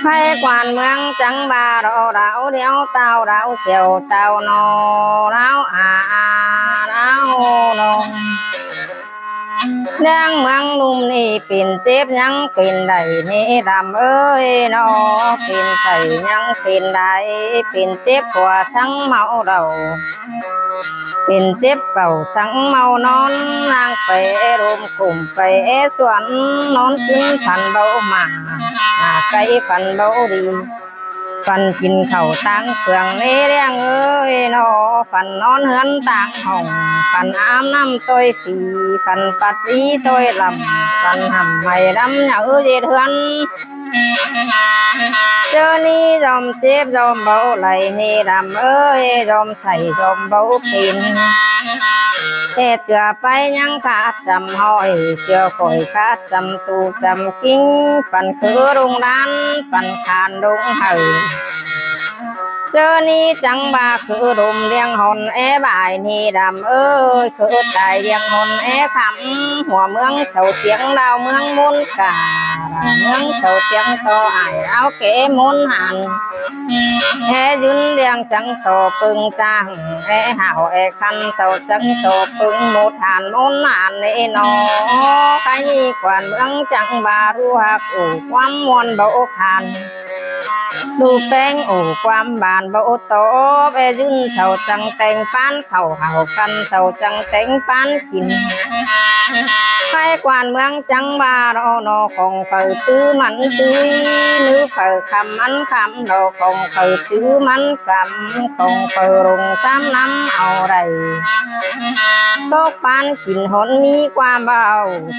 ให้กวานเมืองจังบาเราเราเดียวเต้าเราเสียวเต้าโนเราเราลงเรื่องเมืองนุ่มนี่ปิ่นเจ็บยังปิ่นใดนี่รำเอ้ยนอปิ่นใส่ยังปิ่นใดปิ่นเจ็บกว่าสังเมาเราปิ่นเจ็บเก่าสังเมานอนนางไปรวมกลุ่มไปสวนนอนกินฝันเบาหมาหาไก่ฝันเบาดีฝันกินเข่าตั้งเฟืองนี่เรียงเอ้ยนอฝันนอนเฮือนต่างห้องฝันอาบน้ำตัวสีฝันปัดวีตัวลำฝันหำไม่ดำเหนือเย็ดเฮือนเจอนี่ยอมเจ็บยอมเบาไหลนี่ดำเอ้ยยอมใส่ยอมเบาปินเอ็ดเจือไปยังขาดจำห้อยเจือข่อยขาดจำตูจำกิ้งปั่นคือรุงร้านปั่นขานดงเห่อเจอนี่จังบาคือรุมเลี้ยงหอนบ่ายนี่ดำเอ้ยคือตายเลี้ยงหอนขำหัวเมืองเสาเตียงดาวเมืองมุนกาเมืองเสาเตียงโตไอเอาเก๋มุนหันยืนเลี้ยงจังโซปึงจังหาวคันเสาจังโซปึงหมดหันมุนหันนี่นอใครนี่กวนเมืองจังบารู้หักอู่ความมวนเบาขันดูแป้งโอ้ความบานเบาโตยืนเสาจังแต่งปานเข่าเห่ากันเสาจังแต่งปานกินไปกวนเมืองจังบารอนอของเปิดตื้อมันตื้อนื้อเปิดคำมันคำดอกของเปิดจื้อมันกำของเปิดรงซ้ำน้ำเอาไรตกปานกินหนมีความเบา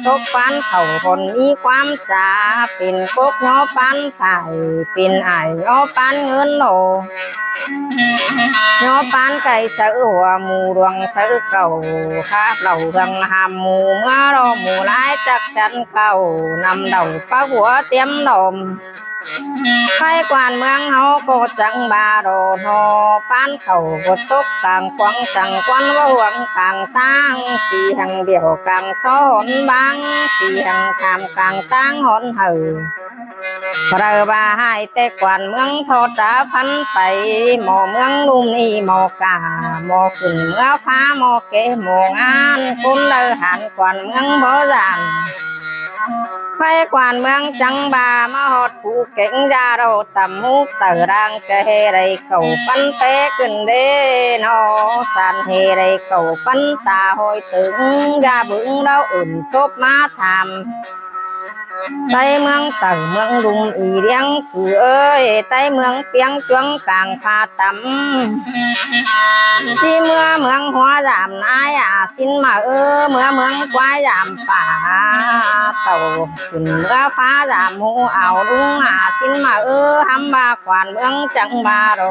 ตกปานเข่าหนมีความจ่าเป็นกบย้อปานฝ่ายเป็นไอย้อปานเงินโหลย้อปานไก่เสือหัวหมูดวงเสือเก่าข้าเหล่าเรืองหามหมูเมื่อรอหมูร้ายจักจันเก่านำเดาป้าหัวเตรียมดมไปกวนเมืองเฮาก็จังบาโรโนปานเข่ากดตกกลางควงสั่งควันว่าหวังกลางตั้งสีหังเดี่ยวกลางซ้อนบางสีหังทำกลางตั้งหอนเหือเราบาให้แต่กวนเมืองทอดดาฟันไปหมอเมืองนุ่มนี่หมอกาหมอขึ้นเมื่อฟ้าหมอเกะหมองานคนเลอหันกวนเมืองบ่จานไปกวนเมืองจังบามาหอดผู้เก่งยาเราตำมุกเตอรังเกเฮไรเก่าปันเปขึ้นเดนอสานเฮไรเก่าปันตาหอยตึงยาบึงเราอื่นซบมาทำใต้เมืองเต่าเมืองลุงอีเลี้ยงสื่อเอ้ยใต้เมืองเปียงจวงกลางพาตำที่เมื่อเมืองหัวยามนายสินมาเมื่อเมืองควายยามป่าเต่าขึ้นเมื่อฟ้ายามหูเอาลุงสินมาห้ำบาขวานเมืองจังบาโร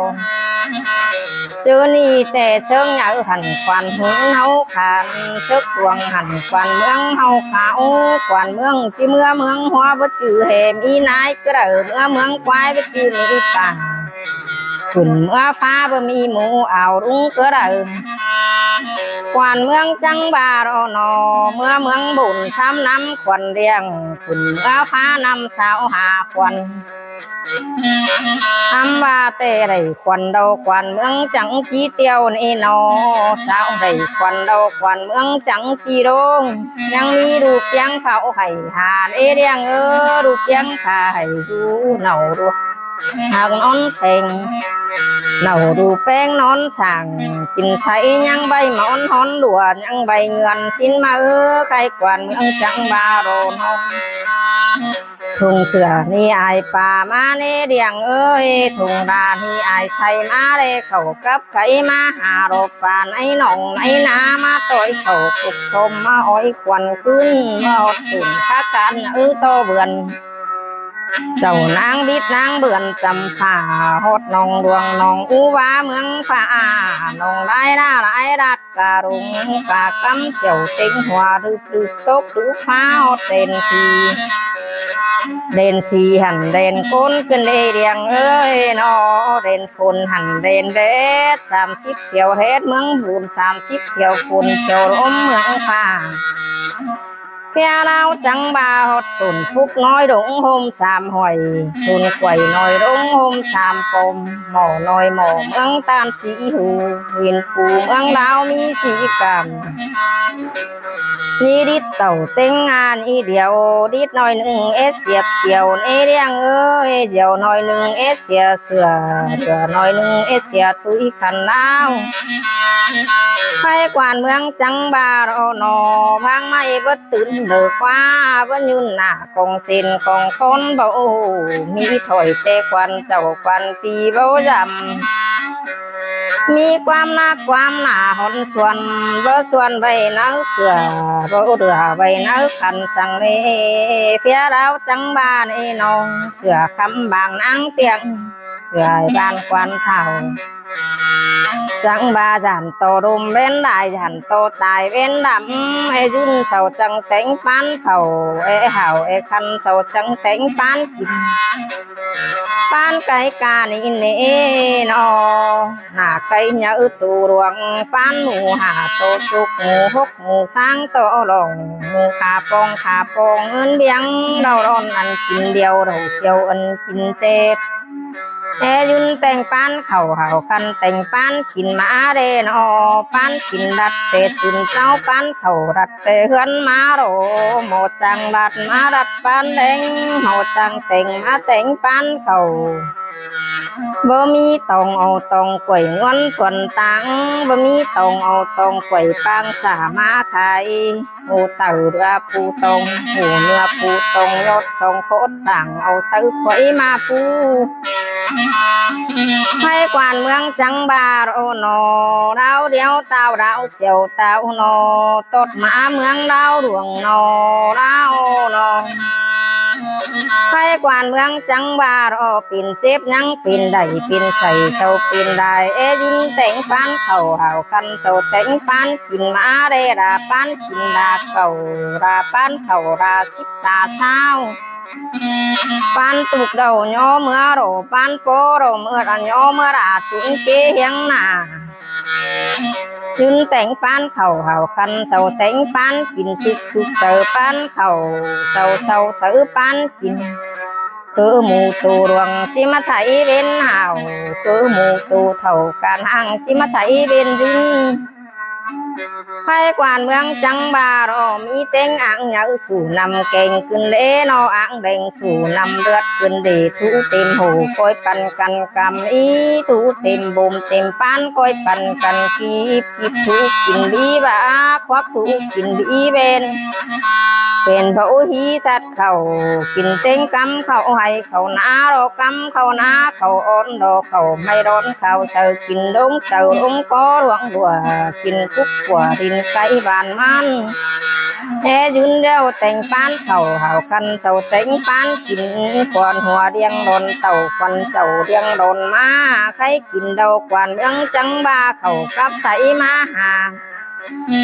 เจอนี่แต่เชิงเหยาหันควันหึงเฮาขันซึกดวงหันควันเมืองเฮาขาวควันเมืองที่เมื่อเมืองหัวบ่จือเหมอีนายกระเมื่อเมืองควายบ่จือมีป่าขึ้นเมื่อฟ้าบ่มีหมูเอารุงกระควันเมืองจังบารอนอเมื่อเมืองบุญซ้ำน้ำควันเรียงขึ้นเมื่อฟ้านำสาวหาควันทำว่าเตะไรควันเดาควันเมืองจังจีเตียวนี่นอสาวไรควันเดาควันเมืองจังจีโรงยังมีรูปยังเขาให้หานเรียงรูปยังขาให้ดูเนาดูหางนอนเพ่งเนาดูแป้งนอนสั่งกินใส่ยังใบหมอนหอนหลวดยังใบเงินสินมาใครกวนเมืองจังบาโรนทุ่งเสือนี่ไอป่ามาเนเดียงเอ้ยทุ่งดานี่ไอใส่มาเรเขากับไก่มาหารบป่านไอหนองไอนามาต่อยเขาปุกสมมาอ้อยควันขึ้นมาอดตื่นข้ากันโตเบือนเจ้านางบิดนางเบือนจำฝ่าหดนองดวงนองอุวาเมืองฝ่านองได้หน้าไรรัดการุงกากำเสียวติงหัวรึกตกดูฟ้าหดเต็นทีเด่นสีหันเด่นก้นขึ้นเรียงเอ้ยนอเด่นฝนหันเด่นเด็ด30เที่ยวเฮ็ดเมืองบุญ30เที่ยวฝนเที่ยวลมเมืองฟ้า phía nào chẳng ba hót tuần phúc nói đúng hôm xàm hỏi tuần quẩy nói đúng hôm xàm pom mỏ nói mỏ mương tan sĩ hù huyền phù mương đào mi sĩ cảm ni đít tàu tinh an y điều đít nói nưng ép xiệp kiều nê đen ơi diều nói nưng ép xìa sửa nói nưng ép xìa túi khăn áo phải quan mương chẳng ba rõ nọ vang may bấtตื่นđược qua vẫn như nà công xin công phôn bầu mi thổi tê quan chầu quan pi bầu dầmมีความนักความหนาหนส่วนบ่ส่วนใบนักเสือบ่เดือใบนักขันสังเลเฟียดาวจังบ้านไอ้น้องเสือคำบางนางเตียงเสือบ้านควันเท่าจังba dàn tô đùm bên đại dàn tô tài bên đắm e dun sầu trăng tánh bán khẩu e hảo e khăn sầu trăng tánh bán kìm bán cái ca ní nế nó nà cây nhớ tù ruộng bán mù hà tô chúc mù húc mù sang tô lòng mù khà pong ơn biếng đầu đòn ăn kín điều đầu siêu ân kín chết e dunแต่งปานเข่าเห่าคันแต่งปานกินมาเรนอปานกินดัดเตตื่นเจ้าปานเข่าดัดเตเฮือนมาโรหมดจังดัดมาดัดปานแดงหมดจังแต่งมาแต่งปานเข่าบ่มีตองเอาตองกล้วยงอนส่วนตังบ่มีตองเอาตองกล้วยปางสามาขายหูเต่าเรือปูตองหูเนื้อปูตองยอดทรงโคตรสั่งเอาซื้อขวยมาปูให้กวนเมืองจังบาโรโนดาวเดียวเต่าดาวเสียวเต่าโนตดมาเมืองดาวดวงโนดาวโนให้กวนเมืองจังบาโรปิ่นเจ็บยังปิ่นได้ปิ่นใส่เสาปิ่นได้เอยุนแต่งปานเข่าเห่าคันเสาแต่งปานกินมาเรราปานกินดาเก่าราปานเข่าราสิบดาเศร้าปานตุกเดาย่อเมื่อโรปานโปโรเมื่อรันย่อเมื่อราจุนเกเฮียงหนายืนแต่งปานเข่าเห่าคันเสาแต่งปานกินสุกเสือปานเข่าเสาเสือปานกินคือหมูตูรวงจิมาไถเป็นเห่าคือหมูตูเท่าการห่างจิมาไถเป็นดินไพ่กวนเมืองจังบาโรมีเต็งอ่างเหยาสู่นำเก่งขึ้นเล่นออ่างเด่งสู่นำเลือดขึ้นดีทุเต็มหูคอยปันกันกำอีทุเต็มบุมเต็มปานคอยปันกันกีบทุกินบีบาควักทุกินบีเบนเป็นเบาฮีสัตว์เขากินเต็งกำเขาให้เขาหนาโรกำเขาหนาเขาอ่อนดอกเขาไม่ร้อนเขาเสือกินดงเจ้าดงก็หลวงดัวกินกุ๊กกว่าดินไก่บานมันแอยืนเดียวแต่งปานเข่าเห่าคันเสาแต่งปานกินควันหัวเรียงโดนเต่าควันเจ้าเรียงโดนมาใครกินเดาควันเมืองจังบาเข่ากับใสมาหา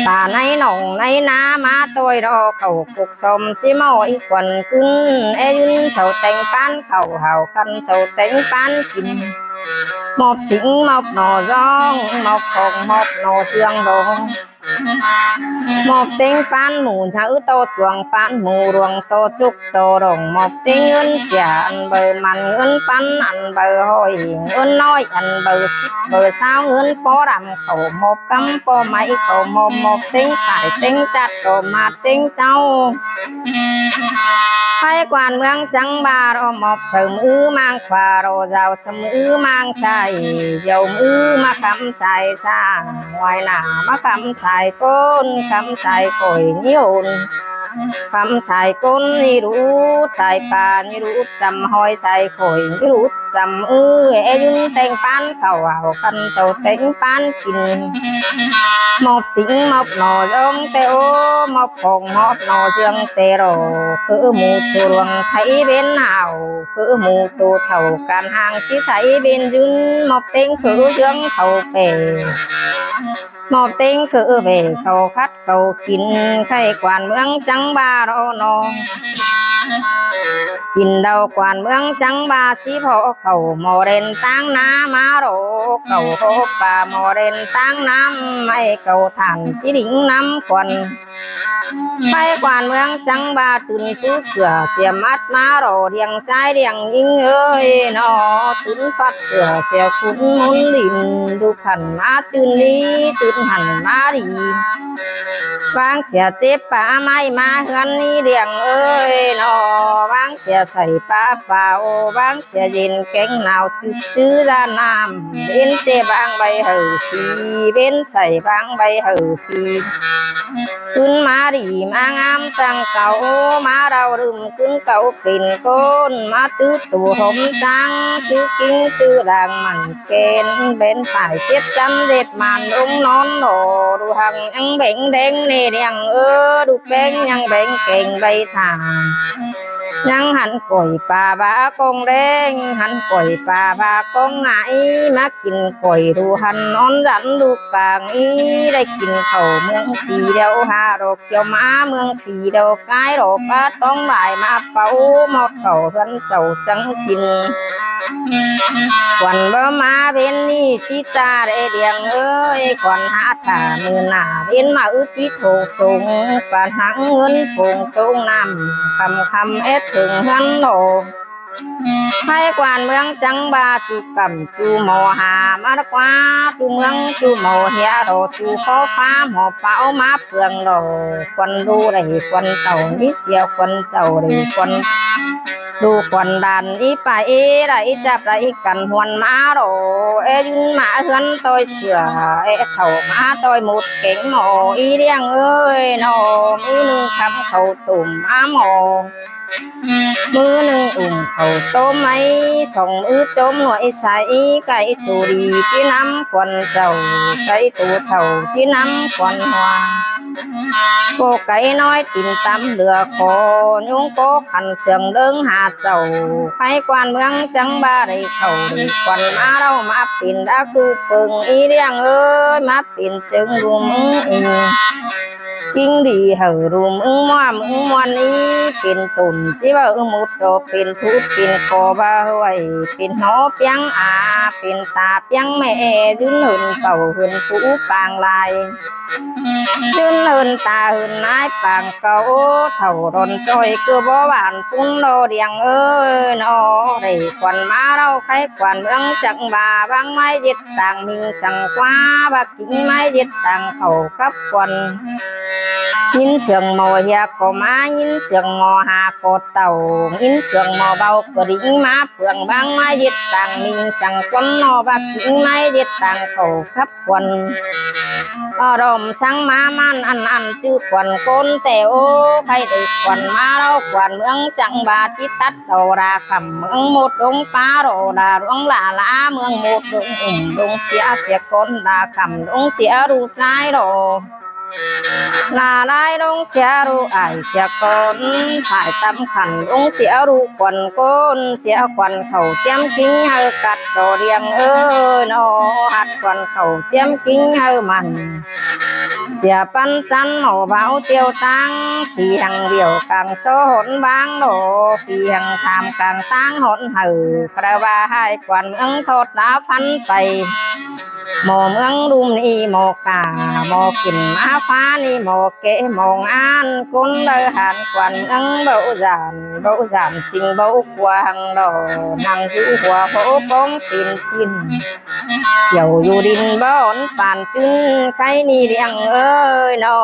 ป่าในหนองในน้ามาตัวรอเข่ากุกสมจิมอยควันกึ้งแอยืนเสาแต่งปานเข่าเห่าคันเสาแต่งปานกินหมอบสิงหมอบหนอร้องหมอบของหมอบหนอเสียงดงหมอบเต็งปานหมูชะโตจวงปานหมูรวงโตจุกโตดงหมอบเต็งเงินจ่าอันเบอร์มันเงินปันอันเบอร์หอยเงินน้อยอันเบอร์สิบเบอร์สาวเงินปอดำเขาหมอบกำปอไม้เขาหมอบเต็งขายเต็งจัดก็มาเต็งเจ้าไพ่กวนเมืองจังบาโรหมอบเสมือมังควาโรเจ้าเสมือมังใส่เจ้ามือมาคำใส่สร้างไว้หน้ามาคำใส่ก้นคำใส่ข่อยนิ้วคำใส่ก้นนี่รู้ใส่ปานี่รู้จำหอยใส่ข่อยนี่รู้จำเอยุนแต่งปานเข่าเอาคันเจ้าแต่งปานกินหมอบสิงหมอบหนอจงเตโอหมอบของหมอบหนอเสียงเตโรคือหมูตัวรวงไทยเป็นหาวคือหมูตัวเท่าการห่างที่ไทยเป็นยืนหมอบเต็งคือเสียงเขาเปหมอบเต็งคือเบเขาคัดเขากินไข่กวนเมืองจังบาโรนอกินเดากวนเมืองจังบาสีพอเขาโมเรนตั้งน้ำมาโรเขาโฮป่าโมเรนตั้งน้ำไม่เขาทานที่ดิ่งน้ำควัน ไปกวานเมืองจังบาตื่นตื้อเสือเสียมัดมารอเรียงใจเรียงยิงเอ้ยนอตื่นฟัดเสือเสียขุนมุนลินดูขันมาจืนนี้ตื่นหันมาดีวางเสียเจ็บป่าไม้มาเฮือนนี้เรียงเอ้ยนอวางเสียใส่ป้าเปล่าวางเสียเย็นแกงหนาวจื้อด้านน้ำเบ้นเจ็บบางใบเหือฟีเบ้นใส่บางใบเหือฟีขึ้นมาดีมางามสั่งเก่ามาเราลืมขึ้นเก่าเป็นก้นมาตื้อตัวผมจังตื้อกิ้งตื้อด่างมันเกณฑ์เป็นฝ่ายเจ็ดจำเด็ดมันอุ้งนอนโดดูหังยังเบ่งเด้งเนเรียงดูเบ่งยังเบ่งเก่งใบทางยังหันก่อยป่าบากงแดงหันก่อยป่าบากงไหนมากินก่อยดูหันนอนดันลูกกลางอีได้กินข้าวเมืองฝีเดียวหาดอกเจียวม้าเมืองฝีเดียวกายดอกป้าต้องหลายมาเป่าหมดเข่ากันเจ้าจังกินวันบ่มาเป็นนี่จิตาได้เดียงเอ้ยก่อนหาถามือหน้าเป็นมาจิโถสูงปานหังเงินผงตรงน้ำคำเอ็ดถึงหันโลให้กวานเมืองจังบาจูกำจูหมอหามารกว่าจูเมืองจูหมอเฮียโรจูขอฟ้าหมอเป้ามาเปลืองโลควันดูได้ควันเต่านิเสียควันเจ้าได้ควันดูควันดันอีไปไรจับไรกันหวนมาโรยืนมาเฮือนตอยเสือเถ่ามาตอยหมดเก่งหมออีเรียงเอ้ยนอมือหนึ่งคำเขาตุ่มมาหมอมือหนึ่งเขาต้มไม้ส่งมือจมหน่วยใสไก่ตูดีที่น้ำควันเจ้าไก่ตูเถ่าที่น้ำควันหัวโกไก่น้อยติ่นตำเหลือคอยุงโกขันเสียงเดิงหาเจ้าไฟกวนเมืองจังบาได้เขาได้ควันมาเรามาปิ่นดักดูปึงอีเรียงเอ้ยมาปิ่นจึงดูมึงอิงกิ้งดีเหือรูมึงมวนนี้เป็นตุ่นที่ว่ามุดโตเป็นทุบเป็นคอบาไว้เป็นหอเปียงอาเป็นตาเปียงแม่ยืนหืนเก่าหืนผู้ปางลายยืนหืนตาหืนนายปางเก่าเท่าดนจอยคือบ่หวานปุ้นโลเดียงเอ้ยนอได้ควันมาเราใครควันเมืองจังบาบางไม้ยึดต่างมิงสังกว่าบักกิ่งไม้ยึดต่างเขากับควันยินเสียงหมอเฮียก็มายินเสียงหมอหาก็เต่ายินเสียงหมอเบาก็ดิ่งมาเปลืองบางไม้ยึดต่างมิงสังควันนอบักกิ่งไม้ยึดต่างเขากับควันอารมณ์สังมามันอันจื้อควันก้นแต่โอ้ใครได้ควันมาเราควันเมืองจังบาจิตัดโดราคำเมืองหมดดงป้าโรดาหลวงลาลาเมืองหมดดงดงเสียก้นดาคำดงเสียรูปนายโรลาลายดงเสียรูไอเสียก้นฝ่ายตำขันดงเสียรูควันก้นเสียควันเขาเตี้ยมกิ้งเฮอกัดโดเรียงเอ้ยนอหัดควันเขาเตี้ยมกิ้งเฮอมันเสียปันจันหมอเบาเตียวตังฝีหังเดียวกลางโซหนบางโดฝีหังทามกลางตังหนหือพระบาให้ควันเมืองโทษลาฟันไปหมอเมืองดุมนี่หมอกาหมอขึ้นมาฟ้านี่หมอเกะหมองอ่านกุนเลยหันควันเมืองเบาจานจริงเบากวางดอนั่งอยู่หัวโผป้องปิ่นจินเขียวอยู่ดินบ่อนปานจึงใครนี่เลี้ยงเอ้ยนอ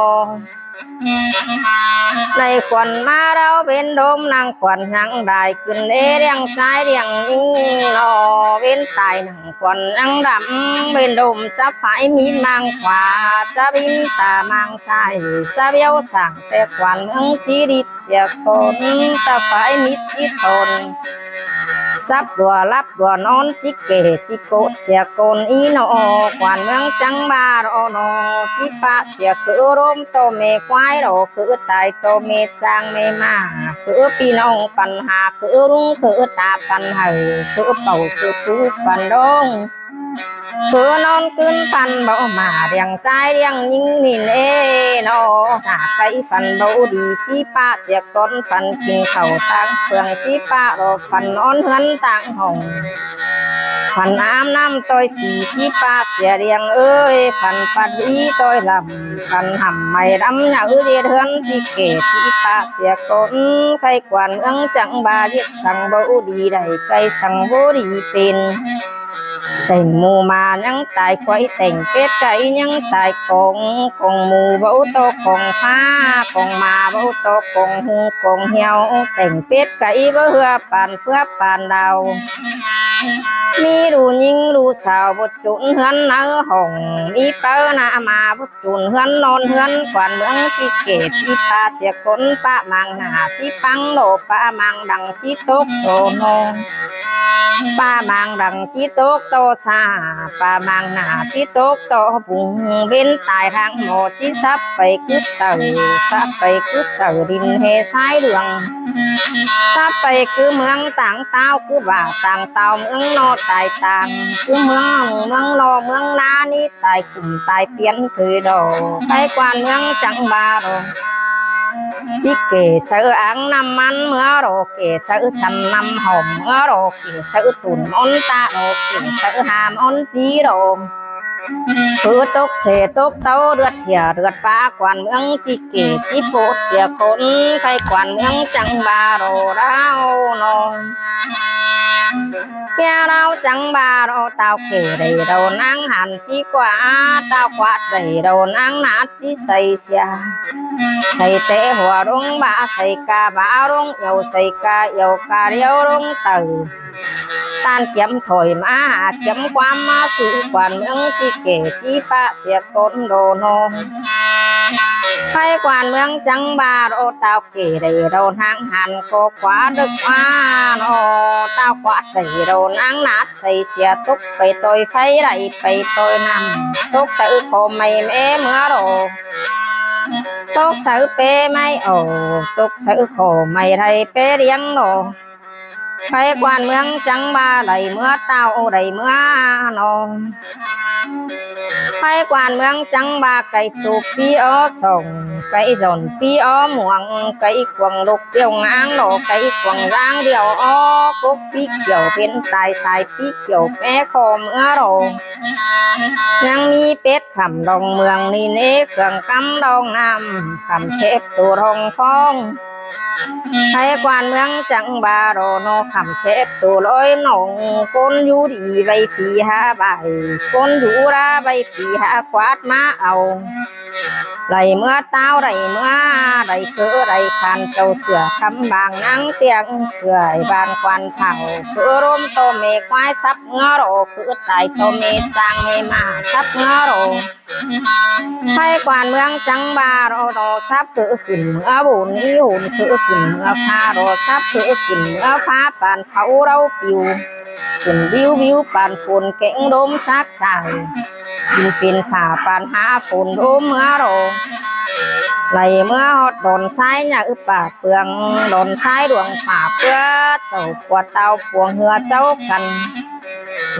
ในควันมาเราเป็นโดมนางควันนางได้ขึ้นเรียงใจเรียงอิงนอเป็นตายนางควันนางดำเป็นโดมจะฝ่ายมีนางขวาจะบินตามางใสจะเบี้ยวสั่งแต่ควันเมืองที่ดิดเสียคนจะฝ่ายมิดจิตทนจับดัวรับดัวนอนจิเกจิโกเสียโกนอีโนกวนเมืองจังบาโรโนจิปะเสียคือร่มโตเมควายโรคือตายโตเมจางเมมาคือพี่น้องปัญหาคือรุ่งคือตาปัญหาคือเป่าคือผู้ปันดงคือนอนขึ้นฟันเบามาเรียงใจเรียงยิงนินนอหาไก่ฟันเบาดีจีป้าเสียก้นฟันกินเข่าตั้งเฟืองจีป้ารอฟันนอนเฮือนต่างห้อง phần ám năm tôi phì chi ba xẻ riêng ơi phần bát ý tôi làm phần hầm mày đắm nhở diệt hơn chi kể chi ba xẻ con khai quản ứng chẳng ba giết sang bố đi đầy cây sang bố đi pin tình mù mà nhắn tài khuấy tình kết cây nhắn tài con mù bố tô con phá con mà bố tô con hung con heo tình kết cây bố hưa bàn phước bàn đào mi ru nhinh ru sao bút chun hươn nở hồng mi bơ na mà bút chun hươn non hươn quản mương chi kể chi pa xẻ con pa mang nà chi băng nổ pa mang đằng chi tốt đồ nô pa mang đằng chi tốt to xa pa mang nà chi tốt to vùng bên tài thang một chi sắp bay cứ tàu sắp bay cứ sở đình hè sai đường sắp bay cứ mương tảng tao cứ bà tảng tao mương no tài tàng cứ mương lo mương na ni tài cùng tài biến thời đồ cái quan mương chẳng ba đồ chỉ kể sợ áng năm ăn mưa đồ kể sợ săn năm hồng mưa đồ kể sợ tùn món ta đồ kể sợ hàm món chí đồ cứ tốt xe tốt tàu đượt hiểu đượt ba quan mương chỉ kể chỉ bột xìa khốn cái quan mương chẳng ba đồ đau nô kia đâu chẳng ba đâu tao kể đầy đầu nắng hàn chi quả tao quạt đầy đầu nắng nát chi xây xia xây tế hòa rung ba xây ca ba rung yêu ca điêu rung từ tan kiếm thổi má kiếm qua má sự quản mương chi kể chi ba xia con đồ nô phải quản mương chẳng ba đâu tao kể đầy đầu nắng hàn có quá đức quá nô tao quát đầy đầu nắng nát xây xia túc phải tôi phải đầy phải tôi nằm túc sự khổ mày mẹ mưa đồ tốt sự pe mày ồ tốt sự khổ mày thầy pe riêng đồ phải quan mương chẳng ba đầy mưa tao đầy mưa nô phải quan mương chẳng ba cây tụ pi ó sồng cây dồn pi ó muồng cây quần lục điều ngang nổ cây quần giang điều ó cúc pi kiểu bên tài xài pi kiểu bé khô mưa đồ nhang mi pết khẩm đồng mường ni nế cường cắm đông nam khẩm chép tụ hồng phong hay quan mương chẳng ba đồ nó khẩm chép tụ lối nồng con du đi vay phì ha bài con du ra vay phì ha quát má ầu đầy mưa tao đầy mưa đầy cỡ đầy khăn trâu sửa khăm bàng nắng tiếng sửa bàn quan thảo cỡ rôm tô mê quái sắp ngơ đồ cỡ tài tô mê trang mê mà sắp ngơ đồ hay quan mương trắng ba đồ sắp cỡ khỉnh mưa bùn ý hồn cỡ khỉnh mưa pha đồ sắp cỡ khỉnh mưa pha bàn pháo đâu piu khỉnh biu biu bàn phồn kẽng đốm xác xài nhìn pin phà bàn hạ phồn đốm mưa đồ lấy mưa hót đồn sai nhà ướp bà phường đồn sai đường phà phước chầu quạt tao cuồng hừa cháu cần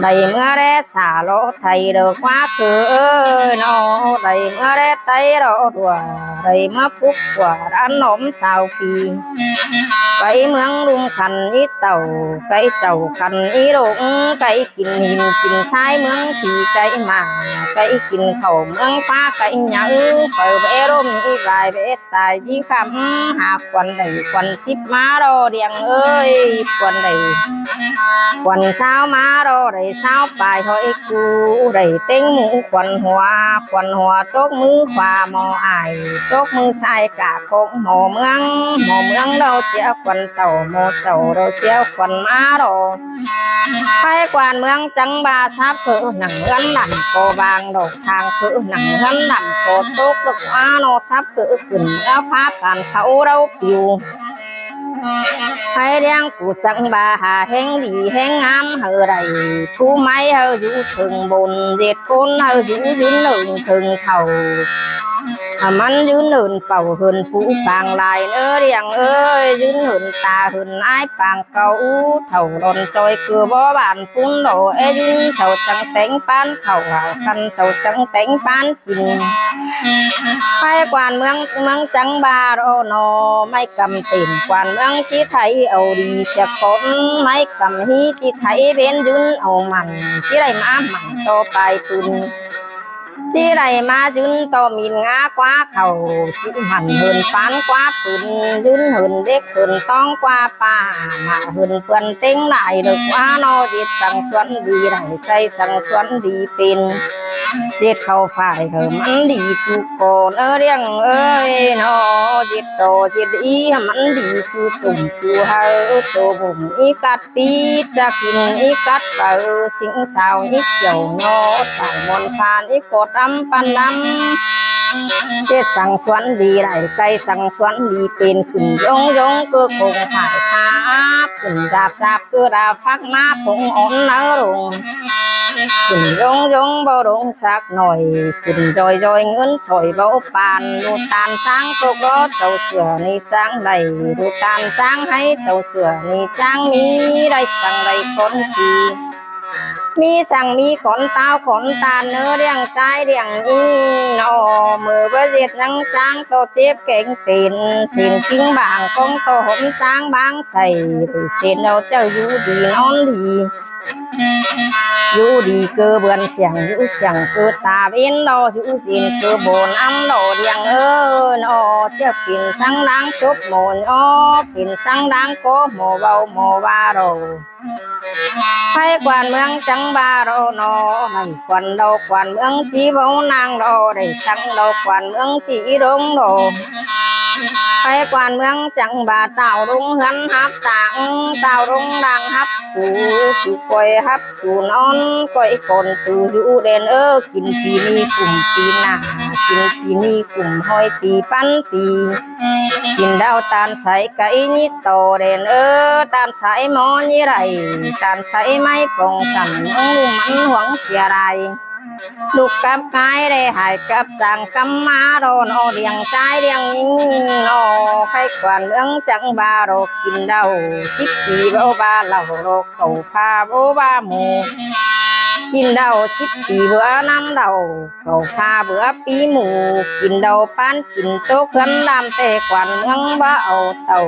đầy mưa đế xả lỗ thầy được quá khứ ơi nó đầy mưa đế tay đổ đùa đầy mưa phúc quả đã nổm sao phi cái mương lung khăn ít tàu cái chầu khăn ý đụng cái kìn hình kìn sai mương phi cái mà cái kìn khẩu mương pha cái nhớ phở bé rôm ý vài bé tài đi khám hạ quần đầy quần ship má đô điền ơi quần đầy quần sao má đô đầy sao bài hỏi cu đầy tính mũ quần hòa tốt mứ khoa mò ải tốt mứ sai cả cũng mò mương đâu sẽ quần tàu mò chầu đâu sẽ quần má đồ phải quan mương trắng ba sáp cử nặng gắn nặng cô vàng đổ thang cử nặng gắn nặng cô tốt được quá nó sáp cử khẩn pháp bàn pháo đâu piu hay đang cụ chẳng bà hà heng đi heng am hờ đầy thu máy hờ dụ thường bồn diệt côn hờ dụ dính lượng thường thầu มันยืนหืนเป่าหืนผู้ปางลายเรียงยืนหืนตาหืนไอ้ปางเก่าเท่าหล่นจอยคือบ่บานปุ้นโดยืนเสาจังเต็งปานเข่าคันเสาจังเต็งปานกินไปกวานเมืองจังบาโรนอไม่กำติ่นกวานเมืองจีไทยเอาดีเสียคนไม่กำฮีจีไทยเบนยืนเอามันจีไรมามันต่อไปปุนจีไรมายืนต่อมีนงากว่าเขาจีหันเหินปานกว่าปุนยืนเหินเด็กเหินต้องกว่าป่ามาเหินเพื่อนเต็งไหลเด็กว่านอจิตสังสวนดีไรใจสังสวนดีเป็นจิตเข้าฝ่ายมันดีจุกโกนเรียงนอจิตโตจิตอีมันดีจุตุ่มจุเฮาโตบุ่มอีกัดปีจะกินอีกัดเบอสิงสาวอีเกี่ยวโนต่างมนฟานอีกดดำปันดำจิตสังสวนดีไรใจสังสวนดีเป็นขึ้นยงก็คงฝ่ายทาขึ้นจับก็ราฟักมาปงอ่อนเนื้อลงขึ้นยงเบาลงสักหน่อยขึ้นจอยเงินสอยเบาปานดูตานจ้างตกรถเจ้าเสือนี่จ้างใดดูตานจ้างให้เจ้าเสือนี่จ้างมีได้สั่งได้คนสีมีสั่งมีขนเต้าขนตาเนื้อเรียงใจเรียงอีนอมือเบเจ็ดนังจ้างโตเจ็บเก่งเป็นสินกิ้งบางกงโตหมจ้างบางใส่เส้นเอาเจ้าอยู่ดีนอนดีอยู่ดีcơ bươn xiềngอยู่เสียงcơตาเว้นรออยู่สินcơบนอ้ำโดเรียงนอเจ้าปิ่นสังดังซุบโมนปิ่นสังดังโกโมเบาโมวาโรไปกวนเมืองจังบาโรนอไม่กวนเรากวนเมืองจีบนางโดได้สังเรากวนเมืองจีรงโดไปกวนเมืองจังบาเต่ารุงหันฮับต่างเต่ารุงดังฮับตูสุกอยฮับตูนอนก้อยคนตูอยู่เด่นกินปีนี้กลุ่มปีหน้ากินปีนี้กลุ่มห้อยปีปั้นปีกินดาวตาลใสไก่นี่โตเด่นตาลใสหมอนี่ไรตาลใสไม่ปองสั่นมันหวังเสียไรลูกกับกายได้หายกับจังกำมาโรนอเรียงใจเรียงยิงนอใครกวนเมืองจังบาโรกินเดา10 ปีโบบาเหล่าโรเขาพาโบบาหมูกินเดา10 ปีเบื่อน้ำเดาเขาพาเบื่อปีหมูกินเดาปานกินโตเขื่อนดำแต่กวนเมืองบ้าเอาเต่า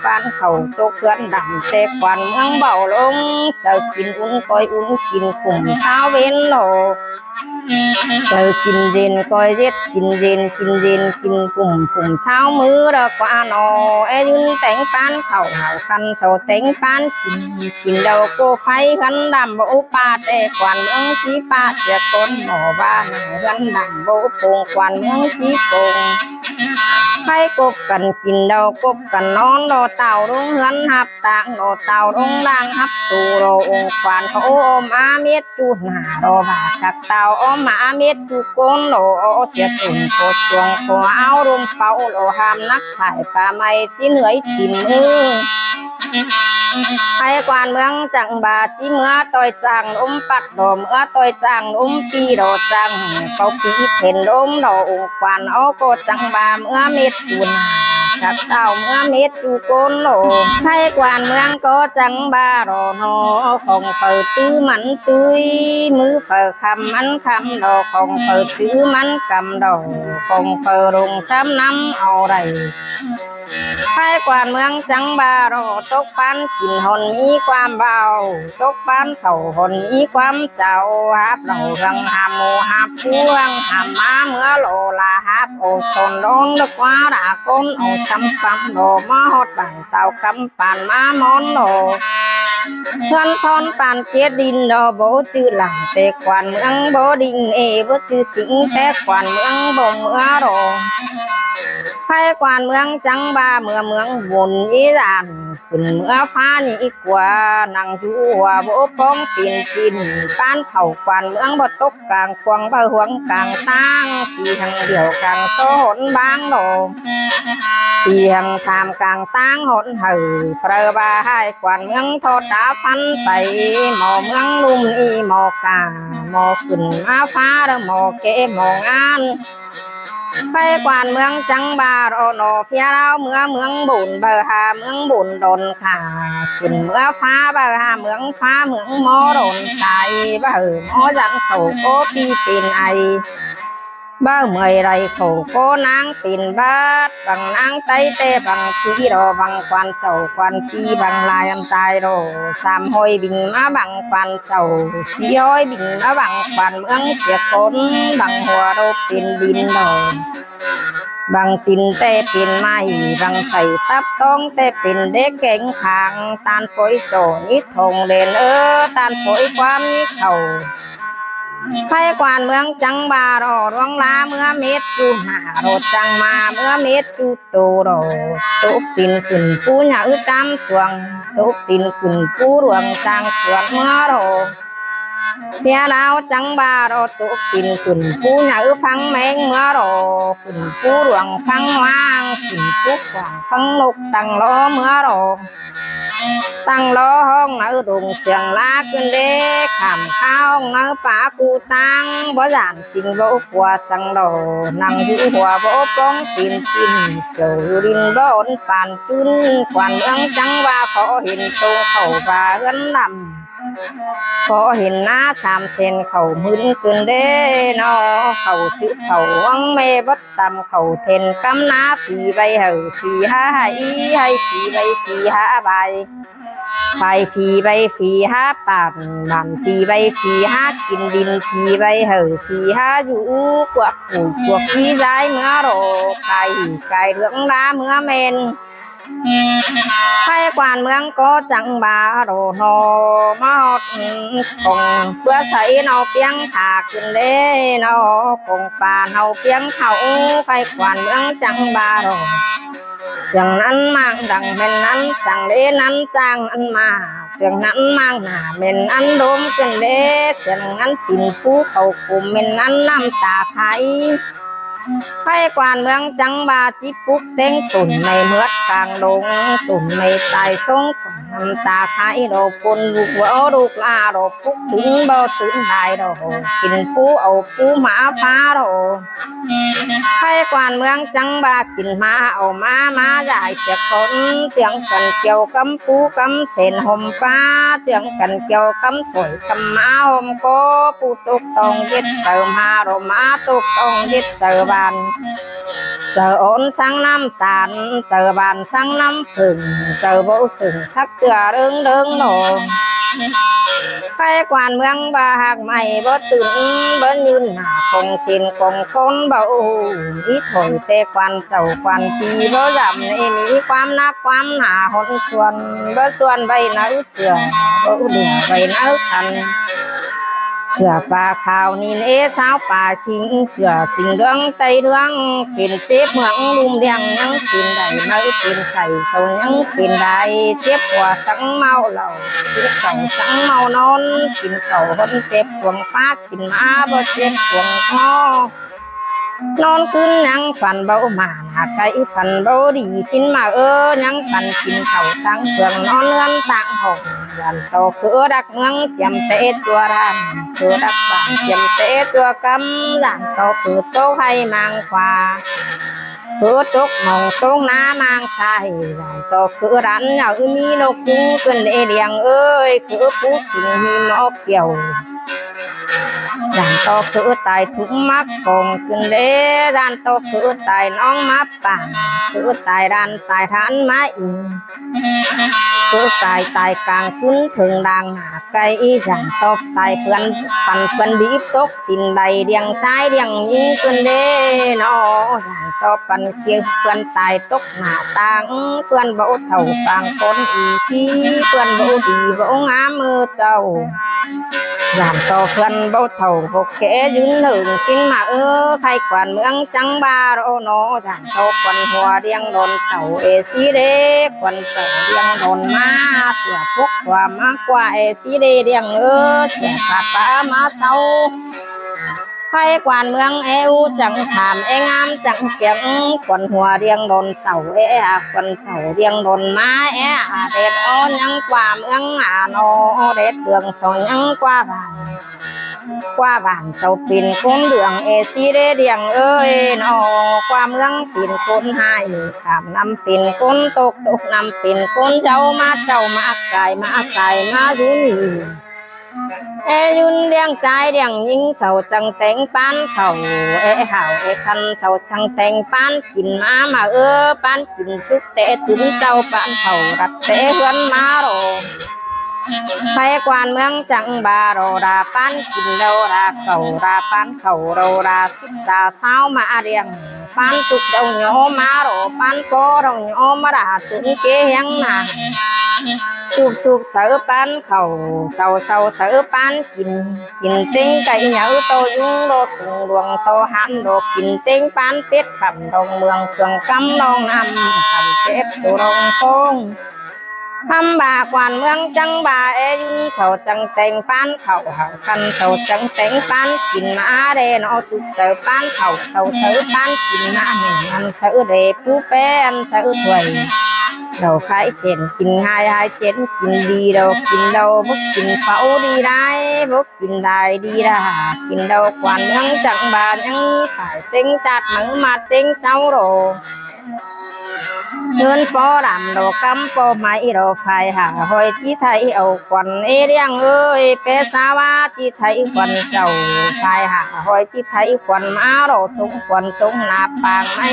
ปานเขาโตเขื่อนดำแต่กวนเมืองเบาลงเจ้ากินอุ่นก้อยอุ่นกินขุ่มเช้าเว้นโลเจอกินเย็นก้อยเย็ดกินเย็นกินกลุ่มเช้ามือระกว่าหนอยืนแต่งปานเข่าหาคันโซแต่งปานกินเดาโกไฟขันดำอุปาแต่กวนเมืองจีปาเสียก้นหมอบ้านขันดำโบโป่งกวนเมืองจีโป่งไปกบกันกินเดากบกันนอนรอเต่าลงเหือนหับต่างรอเต่าลงดังหับตูรอองค์กวนเขาอมอาเม็ดจูหน้ารอบากับเต่าอมอาเม็ดจูโกนโลเสียตุ่นโกจวงโกเอารมเป่าโลหามนักขายปลาไม้จีเหนื่อยกินไปกวานเมืองจังบาจีเมื่อต่อยจังปัดดอมเมื่อต่อยจังปีดอจังเป่าปีเข็นดอองกวานโกจังบาเมื่อเม็ดจุนกับเต่าเมื่อเม็ดจูโกนโลให้กวานเมืองก็จังบารอนอของเปิดตื้อมันตุ้ยมือเปิดคำมันคำดอกของเปิดจื้อมันกำดอกของเปิดรงซ้ำน้ำเอาไรไปกวานเมืองจังบารอตกปันกินหนมีความเบาตกปันเข่าหนมีความเจ้าฮับเหล่าเรื่องหามโมฮับพวงหามมาเมื่อโลลาฮับโอสนร้องลึกว่าด่าก้นโอซ้ำปั๊มโลมาหดบังเต่ากำปานมามอนโลเพื่อนซ้อนปานเกียดินโลโบจื้อหลังแต่กวานเมืองโบดิงโบจื้อสิงแต่กวานเมืองบ่เมื่อโลไปกวานเมืองจังบาเมืองวนอีรานขึ้นเมื่อฟ้านี่อีกว่านั่งอยู่หัวโบป้องปีนจินป้านเข่ากวานเมืองบ่ตกกลางกวางบ่หวงกลางตั้งสีทางเดียวกลางโซหนบางโลสีทางทามกลางตั้งหนหือเปรบาให้กวานเมืองทอดดาฟันไปหมอเมืองลุ่มอีหมอกาหมอขึ้นมาฟ้าแล้วหมอเกหมองาน ไปกวานเมืองจังบาโรโนเฟียเราเมืองบุญเบอร์หาเมืองบุญดนค่ะขึ้นเมื่อฟ้าเบอร์หาเมืองฟ้าเมืองมอดนตายเบอร์มอจันเขาโกปีเป็นไอเบอร์เมื่อยไรเขาโกนางปินบาดบังนางไตเตบังชีโรบังควันเจ้าควันปีบังลายอันตายโรสามหอยบิงมาบังควันเจ้าสีหอยบิงมาบังควันเมืองเสียคนบังหัวโรเป็นดินโรบางตินแต่เป็นไม้บางใส่ตับต้องแต่เป็นเด็กเก่งขางตานปอยโจนิทงเด่นตานปอยความนี้เขาไปกวานเมืองจังบารอร้องลาเมื่อเม็ดจูหาโรจังมาเมื่อเม็ดจูโตโรตุกตินขึ้นปูหยาจำจวงตุกตินขึ้นปูรวงจางจวนเมื่อโรเพียเราจังบารอตุกตินขึ้นปูหยาฟังแมงเมื่อโรขึ้นปูรวงฟังว่างขึ้นตุกว่างฟังนกตังล้อเมื่อโรตั้งล้อห้องnữ đùng xiềng láขึ้นเด็กขำข้าวnữป่ากูตังบ่ยานจริงบ่กว่าสังโดนั่งอยู่หัวบ่ป้องตีนจิ้มเกี่ยวดินบ่อนปานจุนกวนเมืองจังว่าพอเห็นตรงเข้าป่าเฮือนลำพอเห็นหน้าสามเซนเขามึนขึ้นเด้นอเขาสิเขาวังเมบัดตำเขาเทนกำนาฝีใบเห่าฝีหาให้ฝีใบฝีหาใบไฟฝีใบฝีหาปานบันฝีใบฝีหากินดินฝีใบเห่าฝีหาอยู่กวกหูกวกขี้ใจเมื่อโรไก่เรื่องราเมื่อเมนไปกวานเมืองก็จังบาโรโนมาหดคงเพื่อใส่เนาเปียงผาขึ้นเล่เนาคงป่าเนาเปียงเขาไปกวานเมืองจังบาโรเสียงนั้นมังดังเป็นนั้นสั่งเล่นั้นจางอันมาเสียงนั้นมังหนาเป็นอันโดมขึ้นเล่เสียงนั้นปิ่นผู้เขาคุมเป็นนั้นน้ำตาไข่ไปกวานเมืองจังบาจิปุกเต็งตุ่นในเมือดกลางดงตุ่นในตายทรงน้ำตาไข่โรปนลูกว่าลูกลาโรปุกถึงบ่ตื่นได้โรกินปูเอาปูหมาฟ้าโรไปกวานเมืองจังบากินมาเอามาใหญ่เสียคนเตียงกันเกี่ยวกำปูกำเส้นห่มป้าเตียงกันเกี่ยวกำสวยกำมาห่มก็ปูตุกตองยึดเจอมาโรมาตุกตองยึดเจอบานเจอโอนสังน้ำตาลเจอบานสังน้ำฝึ่งเจอโบสึ่งสักเกลือเริงโหนไปกวานเมืองบาหักใหม่บ่ตื่นบ่ยืนหน้าคงสินคงคนเบาอีถอยแต่กวนเจ้ากวนปีบ่ยำในมีความนักความหนาหนส่วนบ่ส่วนใบเนื้อเสือบ่เหลือใบเนื้อคันเสือป่าขาวนี่เอสาวป่าชิงเสือสิงเรื่องไตเรื่องเป็นเจ็บเมืองลุมเรียงยังเป็นได้ไม่เป็นใส่โซยังเป็นได้เจ็บกว่าสังเมาเหล่าเจ็บเก่าสังเมานอนกินเก่าคนเจ็บหวงป้ากินมาบ่เจ็บหวงคอนอนคืนยังฝันเบามาหาไก่ฝันเบาดีสินมายังฝันกินเข่าตั้งเฟืองนอนเงื่อนต่างห้องยันโตคือดักเมืองจำเตะตัวรันคือดักบ้านจำเตะตัวกำยันโตคือโตให้มังควาคือตกมองตกน้ำมังใส่ยันโตคือรันเอามีนกยุงขึ้นเดียงคือผู้สูงมีนกเกี่ยวยันโตคือตายถุงมักกงขึ้นเด้ยันโตคือตายน้องมับป่างคือตายดันตายทันไม้อิงคือตายกลางขึ้นถึงดังหาไก่ยันโตตายเพื่อนปั่นเพื่อนบีบตกตินใดเดียงใจเดียงยิงขึ้นเด้นอยันโตปั่นเคียงเพื่อนตายตกหน้าต่างเพื่อนเบาเท่าปางคนอีซีเพื่อนเบาดีเบางามมือเจ้ายันโตเพื่อนเบาเท่าพวกแกยืนหนึ่งสิ้นมาใครกวนเมืองจังบาโรโนยันโตควันหัวเรียงโดนเต่าเอซีเดควันเต่าเรียงโดนมาเสือพวกว่ามากกว่าเอซีเดเรียงเสือขาดป้ามาเศร้าไปกวานเมืองจังถามงามจังเสียงควันหัวเรียงโดนเต่าควันเต่าเรียงโดนมาเด็ดยังกว่าเมืองโนเด็ดเดืองสองยังกว่าบ้านค qua bản sầu pin côn đường e si đê điềng ơi nó qua mương pin côn hai khảm năm pin côn tục tục năm pin côn cháu má cài má xài má run e run điềng trái điềng nhưng sầu chẳng tên pan khẩu e hảo e khăn sầu chẳng tên pan kín má mà pan kín xúc tệ tính cháu pan khẩu đặt tệ hơn má rồiไปกวนเมืองจังบาโรดาปันกินโรดาเข่าดาปันเข่าโรดาสุดดาเศร้ามาเรียงปันตุกเดาโยมาโรปันโกเดาโยมาดาตุนเกยังนาสูบสูบเสือปันเข่าเศร้าเศร้าเสือปันกินกินติ้งไก่เหนียวโตยุ่งโดสูงดวงโตหันโดกินติ้งปันเป็ดขำดงเมืองเครื่องกำนองนำขำเจ็บตัวดงฟงทำบากวนเมืองจังบาเอยุนเสาจังเต็งปานเข่าหากันเสาจังเต็งปานกินมาเรนอสุดเสือปานเข่าเสาเสือปานกินมาเหม็นอันเสือเรผู้เป็นเสือถวยเราขายเจนกินhaiเจนกินดีเรากินเราบุกกินเผาดีได้บุกกินได้ดีละกินเรากวนเมืองจังบายังมีฝ่ายเต็งจัดมือมาเต็งเจ้าโรเงินปอดำดอกกำปอไม้ดอกไฟหาหอยจีไทยเอาควันเอเรียงเอ้ยเปสาวาจีไทยควันเจ้าไฟหาหอยจีไทยควันมาเราสงควันสงนาปางไม่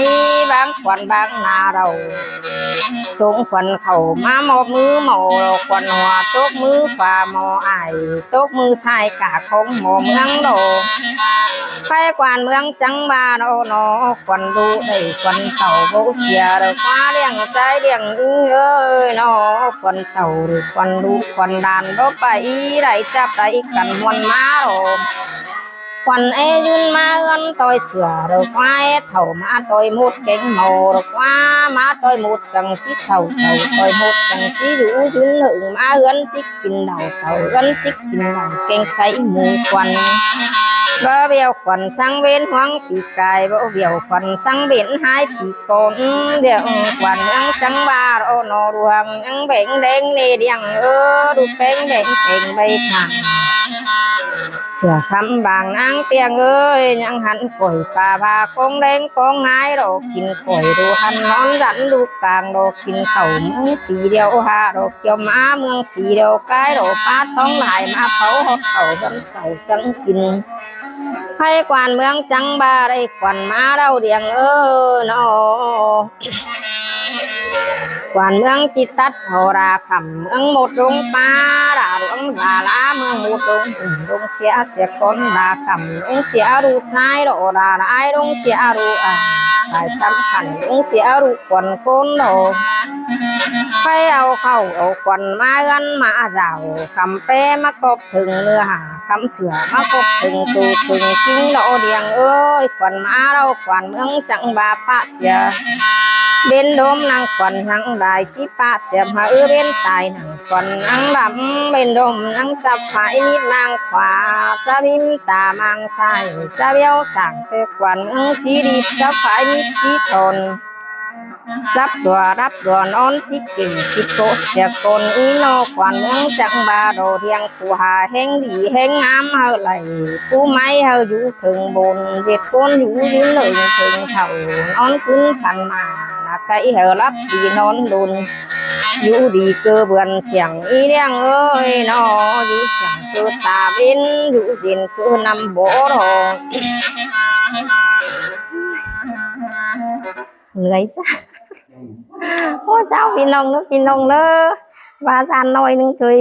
บางควันบางนาเราสงควันเขามาหมอบมือหมอควันหัวตกมือฝ่าหมอไอตกมือชายกะคงหมอเมืองโดไปกวนเมืองจังบาโนโนควันดูได้ควันเต่าโบเสียเราคว้าเลี้ยงใจเลี้ยงอึ้งเอ้ยนอควันเต่าหรือควันลูกควันดานรบไปได้จับได้กันวันมาโรควันเอยืนมาเอื้อนต่อยเสือหรือควายเถ่ามาต่อยมุดเก่งโมหรือว่ามาต่อยมุดจังที่เถ่าต่อยมุดจังที่อยู่ยืนหึงมาเอื้อนจิกกินเต่าเอื้อนจิกกินเต่าเก่งไก่หมูควันบ่เบียวควันสังเวนหวังปีกายบ่เบียวควันสังเบ็นหายปีกอนเดียวควันยังจังบาโอนอรวงยังเบ่งเด้งเนเดียงดูเป่งเบ่งเป่งใบทางเสือคำบางนางเตียงเอ้ยยังหันก่อยป่าบากองแดงกองงายดอกกินก่อยดูหันนอนดันดูกลางดอกกินเข่าเมืองสีเดียวหาดอกเกี่ยวม้าเมืองสีเดียวกายดอกป้าท้องหลายมาเผาเข่าจังเก่าจังกินให้กวนเมืองจังบาได้ควันมาเราเดียงนอกวนเมืองจิตตัดโหราคำเมืองหมดลงป่าดาหลวงดาลาเมืองหมดลงเสียคนดาคำลงเสียรูปท้ายดอกดาลายลงเสียรูปหายตำขันลงเสียรูปควันโคนดอกไปเอาเข้าเอาควันมาเงินมาเจ้าคำเป้มากบถึงเนื้อหาคำเสือมากบถึงตูถึงกิ้งโดเดียงเอ้ยควันมาเราควันเมืองจังบาปะเสียเบนโดมนางควันนางได้จีปะเสียมาเบนตายนางควันนางดำเบนโดมนางจับไฟมีดนางขวาจะบิมตามังใสจะเบี้ยวสั่งเตะควันเมืองจีดีจะไฟมีดจีทนจับตัวรับตัวนอนจิกกิ่งจิกโกเสียคนอีโนควันเมืองจังบาโดเรียงผู้หาแห่งดีแห่งงามเฮาไหลผู้ไม้เฮาอยู่ถึงบนเวียดคนอยู่ยืนหนึ่งถึงเท่านอนขึ้นฝันมาไก่เฮารับดีนอนดุนอยู่ดีเกือเบือนเสียงอีเรียงเอ้ยนออยู่เสียงเกือตาบินอยู่สินเกือนำโบโรเหนื่อยซะโอ้เจ้าพี่น้องเนอะพี่น้องเนอะว่าจานน้อยนึงคือ